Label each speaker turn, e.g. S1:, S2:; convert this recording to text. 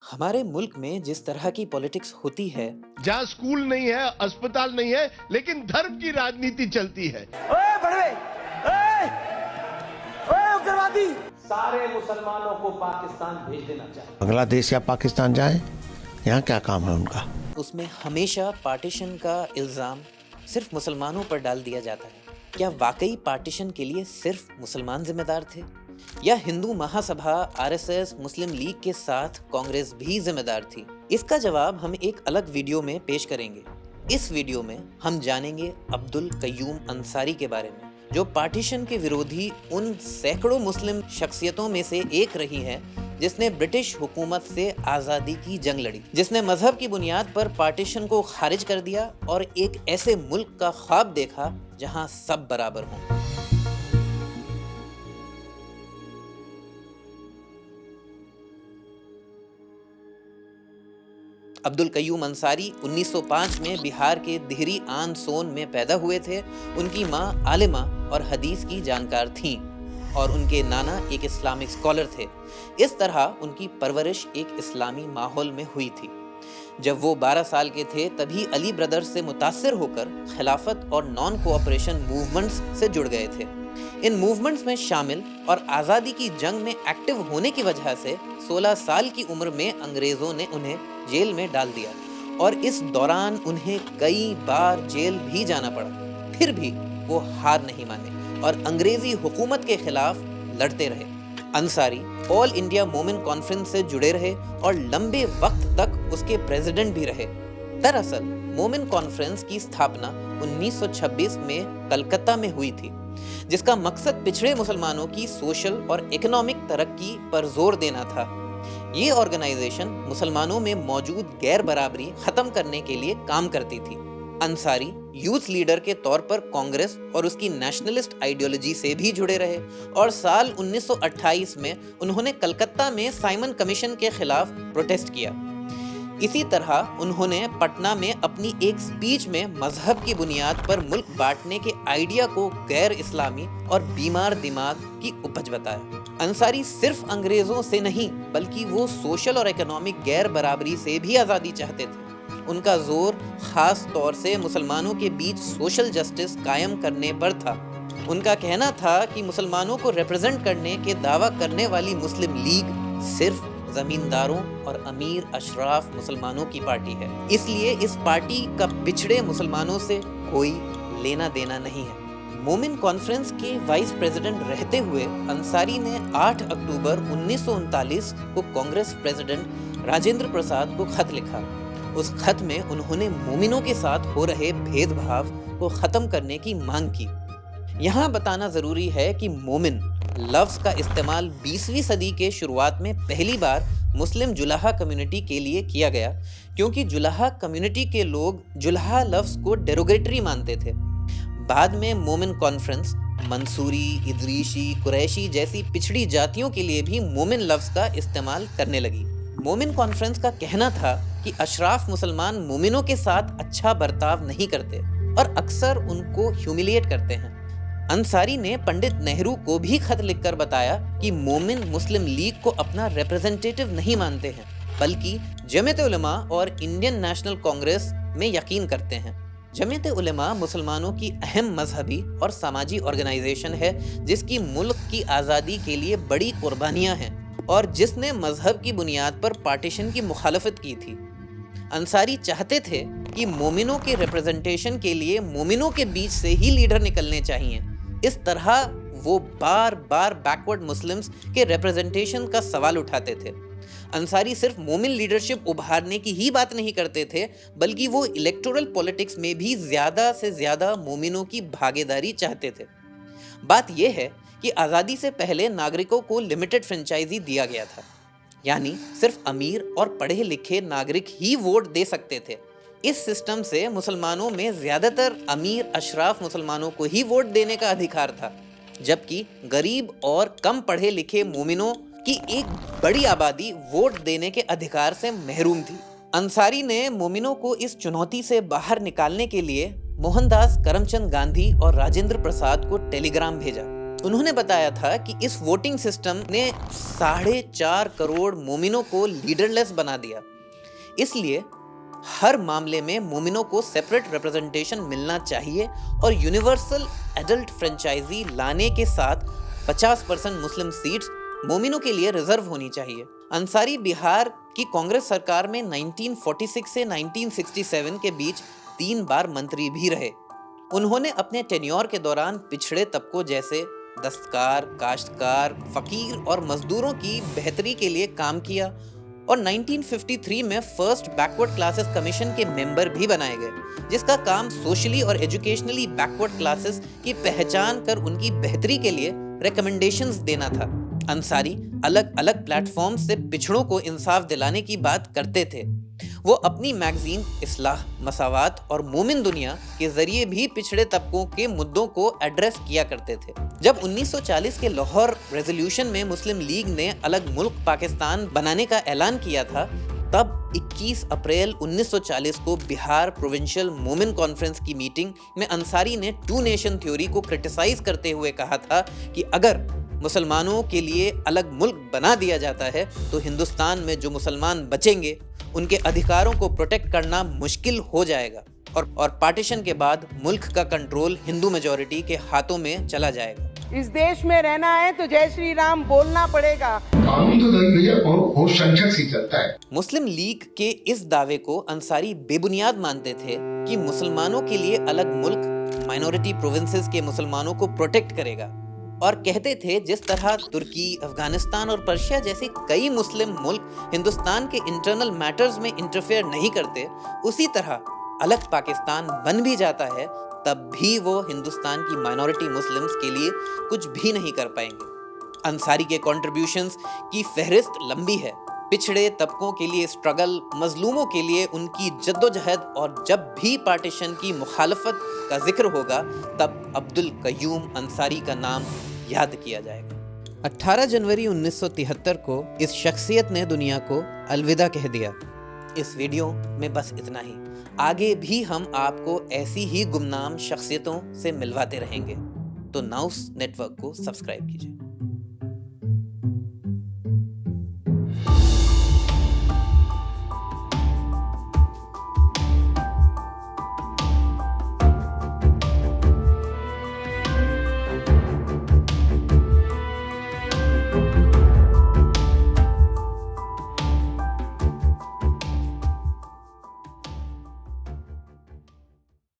S1: हमारे मुल्क में जिस तरह की पॉलिटिक्स होती है,
S2: जहाँ स्कूल नहीं है, अस्पताल नहीं है, लेकिन धर्म की राजनीति चलती है।
S3: ओए बड़वे, ओए, ओए उग्रवादी!
S4: सारे मुसलमानों को पाकिस्तान भेज देना चाहिए।
S5: बांग्लादेश या पाकिस्तान जाएं, यहाँ क्या काम है उनका।
S1: उसमें हमेशा पार्टीशन का इल्ज़ाम सिर्फ मुसलमानों पर डाल दिया जाता है। क्या वाकई पार्टीशन के लिए सिर्फ मुसलमान जिम्मेदार थे, या हिंदू महासभा, आरएसएस, मुस्लिम लीग के साथ कांग्रेस भी जिम्मेदार थी? इसका जवाब हम एक अलग वीडियो में पेश करेंगे। इस वीडियो में हम जानेंगे अब्दुल कय्यूम अंसारी के बारे में, जो पार्टीशन के विरोधी उन सैकड़ों मुस्लिम शख्सियतों में से एक रही है जिसने ब्रिटिश हुकूमत से आज़ादी की जंग लड़ी, जिसने मजहब की बुनियाद पर पार्टीशन को खारिज कर दिया और एक ऐसे मुल्क का ख्वाब देखा जहां सब बराबर हों। अब्दुल कय्यूम अंसारी 1905 में बिहार के दिहरी आन सोन में पैदा हुए थे। उनकी माँ आलिमा और हदीस की जानकार थीं और उनके नाना एक इस्लामिक स्कॉलर थे। इस तरह उनकी परवरिश एक इस्लामी माहौल में हुई थी। जब वो 12 साल के थे तभी अली ब्रदर्स से मुतासिर होकर खिलाफत और नॉन कोऑपरेशन मूवमेंट्स से जुड़ गए थे। इन मूवमेंट्स में शामिल और आज़ादी की जंग में एक्टिव होने की वजह से 16 साल की उम्र में अंग्रेज़ों ने उन्हें जेल में डाल दिया और इस दौरान उन्हें कई बार जेल भी जाना पड़ा। फिर भी वो हार नहीं माने और अंग्रेज़ी हुकूमत के खिलाफ लड़ते रहे। अंसारी ऑल इंडिया मोमिन कॉन्फ्रेंस से जुड़े रहे और लंबे वक्त तक उसके प्रेसिडेंट भी रहे। दरअसल मोमिन कॉन्फ्रेंस की स्थापना 1926 में कलकत्ता में हुई थी, जिसका मकसद पिछड़े मुसलमानों की सोशल और इकोनॉमिक तरक्की पर जोर देना था। ये ऑर्गेनाइजेशन मुसलमानों में मौजूद गैर बराबरी खत्म करने के लिए काम करती थी। अंसारी यूथ लीडर के तौर पर कांग्रेस और उसकी नेशनलिस्ट आइडियोलॉजी से भी जुड़े रहे और साल 1928 में उन्होंने कलकत्ता में साइमन कमीशन के खिलाफ प्रोटेस्ट किया। इसी तरह उन्होंने पटना में अपनी एक स्पीच में मजहब की बुनियाद पर मुल्क बांटने के आइडिया को गैर इस्लामी और बीमार दिमाग की उपज बताया। अंसारी सिर्फ अंग्रेजों से नहीं बल्कि वो सोशल और इकोनॉमिक गैर बराबरी से भी आज़ादी चाहते थे। उनका जोर खास तौर से मुसलमानों के बीच सोशल जस्टिस कायम करने पर था। उनका कहना था कि मुसलमानों को रिप्रेजेंट करने के दावा करने वाली मुस्लिम लीग सिर्फ जमींदारों और अमीर अशराफ मुसलमानों की पार्टी है, इसलिए इस पार्टी का पिछड़े मुसलमानों से कोई लेना देना नहीं है। मोमिन कॉन्फ्रेंस के वाइस प्रेसिडेंट रहते हुए अंसारी ने 8 अक्टूबर 1939 को कांग्रेस प्रेसिडेंट राजेंद्र प्रसाद को खत लिखा। उस खत में उन्होंने मोमिनों के साथ हो रहे भेदभाव को खत्म करने की मांग की। यहाँ बताना जरूरी है कि मोमिन लफ्ज़ का इस्तेमाल 20वीं सदी के शुरुआत में पहली बार मुस्लिम जुलाहा कम्युनिटी के लिए किया गया, क्योंकि जुलाहा कम्युनिटी के लोग जुलाहा लफ्ज़ को डेरोगेटरी मानते थे। बाद में मोमिन कॉन्फ्रेंस मंसूरी, इदरीशी, कुरैशी जैसी पिछड़ी जातियों के लिए भी मोमिन लफ्ज़ का इस्तेमाल करने लगी। मोमिन कॉन्फ्रेंस का कहना था कि अशराफ मुसलमान मोमिनों के साथ अच्छा बर्ताव नहीं करते और अक्सर उनको ह्यूमिलिएट करते हैं। अंसारी ने पंडित नेहरू को भी खत लिखकर बताया कि मोमिन मुस्लिम लीग को अपना रिप्रेजेंटेटिव नहीं मानते हैं, बल्कि जमीयत उलमा और इंडियन नेशनल कांग्रेस में यकीन करते हैं। जमीयत उलमा मुसलमानों की अहम मजहबी और समाजी ऑर्गेनाइजेशन है, जिसकी मुल्क की आज़ादी के लिए बड़ी कुर्बानियां हैं और जिसने मजहब की बुनियाद पर पार्टीशन की मुखालफत की थी। अंसारी चाहते थे कि मोमिनों के रिप्रेजेंटेशन के लिए मोमिनों के बीच से ही लीडर निकलने चाहिए। इस तरह वो बार बार बैकवर्ड मुस्लिम्स के रिप्रेजेंटेशन का सवाल उठाते थे। अंसारी सिर्फ मोमिन लीडरशिप उभारने की ही बात नहीं करते थे, बल्कि वो इलेक्टोरल पॉलिटिक्स में भी ज़्यादा से ज़्यादा मोमिनों की भागीदारी चाहते थे। बात यह है कि आज़ादी से पहले नागरिकों को लिमिटेड फ्रेंचाइजी दिया गया था, यानी सिर्फ अमीर और पढ़े लिखे नागरिक ही वोट दे सकते थे। इस सिस्टम से मुसलमानों में ज़्यादातर अमीर अशराफ मुसलमानों को ही वोट देने का अधिकार था, जबकि गरीब और कम पढ़े लिखे मोमिनों की एक बड़ी आबादी वोट देने के अधिकार से महरूम थी। अंसारी ने मोमिनों को इस चुनौती से बाहर निकालने के लिए मोहनदास करमचंद गांधी और राजेंद्र प्रसाद को टेलीग्राम भेजा। उन्होंने बताया था कि इस वोटिंग सिस्टम ने 4.5 करोड़ मोमिनों को लीडरलेस बना दिया, इसलिए हर मामले में मोमिनों को सेपरेट रिप्रेजेंटेशन मिलना चाहिए और यूनिवर्सल एडल्ट फ्रेंचाइजी लाने के साथ 50% मुस्लिम सीट्स मोमिनों के लिए रिजर्व होनी चाहिए। अंसारी बिहार की कांग्रेस सरकार में 1946 से 1967 के बीच 3 बार मंत्री भी रहे। उन्होंने अपने टेन्योर के दौरान पिछड़े तबकों जैसे दस्तकार, काश्तकार, फकीर और मजदूरों की बेहतरी के लिए काम किया और 1953 में फर्स्ट बैकवर्ड क्लासेस कमीशन के मेंबर भी बनाए गए, जिसका काम सोशली और एजुकेशनली बैकवर्ड क्लासेस की पहचान कर उनकी बेहतरी के लिए रिकमेंडेशंस देना था। अंसारी अलग अलग प्लेटफॉर्म से पिछड़ों को इंसाफ दिलाने की बात करते थे। वो अपनी मैगजीन इस्लाह, मसावात और मोमिन दुनिया के जरिए भी पिछड़े तबकों के मुद्दों को एड्रेस किया करते थे। जब 1940 के लाहौर रेजोल्यूशन में मुस्लिम लीग ने अलग मुल्क पाकिस्तान बनाने का ऐलान किया था, तब 21 अप्रैल 1940 को बिहार प्रोविंशियल मोमिन कॉन्फ्रेंस की मीटिंग में अंसारी ने 2 नेशन थ्योरी को क्रिटिसाइज करते हुए कहा था कि अगर मुसलमानों के लिए अलग मुल्क बना दिया जाता है तो हिंदुस्तान में जो मुसलमान बचेंगे उनके अधिकारों को प्रोटेक्ट करना मुश्किल हो जाएगा और पार्टीशन के बाद मुल्क का कंट्रोल हिंदू मेजॉरिटी के हाथों में चला जाएगा।
S6: इस देश में रहना है तो जय श्री राम बोलना पड़ेगा।
S7: काम ही तो भैया बहुत संचक सी चलता है।
S1: मुस्लिम लीग के इस दावे को अंसारी बेबुनियाद मानते थे कि मुसलमानों के लिए अलग मुल्क माइनॉरिटी प्रोविंसेस के मुसलमानों को प्रोटेक्ट करेगा और कहते थे जिस तरह तुर्की, अफगानिस्तान और पर्शिया जैसे कई मुस्लिम मुल्क हिंदुस्तान के इंटरनल मैटर्स में इंटरफेयर नहीं करते, उसी तरह अलग पाकिस्तान बन भी जाता है तब भी वो हिंदुस्तान की माइनॉरिटी मुस्लिम्स के लिए कुछ भी नहीं कर पाएंगे। अंसारी के कंट्रीब्यूशंस की फहरिस्त लंबी है। पिछड़े तबकों के लिए स्ट्रगल, मजलूमों के लिए उनकी जद्दोजहद और जब भी पार्टीशन की मुखालफत का जिक्र होगा तब अब्दुल कय्यूम अंसारी का नाम याद किया जाएगा। 18 जनवरी 1973 को इस शख्सियत ने दुनिया को अलविदा कह दिया। इस वीडियो में बस इतना ही। आगे भी हम आपको ऐसी ही गुमनाम शख्सियतों से मिलवाते रहेंगे, तो नाउस नेटवर्क को सब्सक्राइब कीजिए।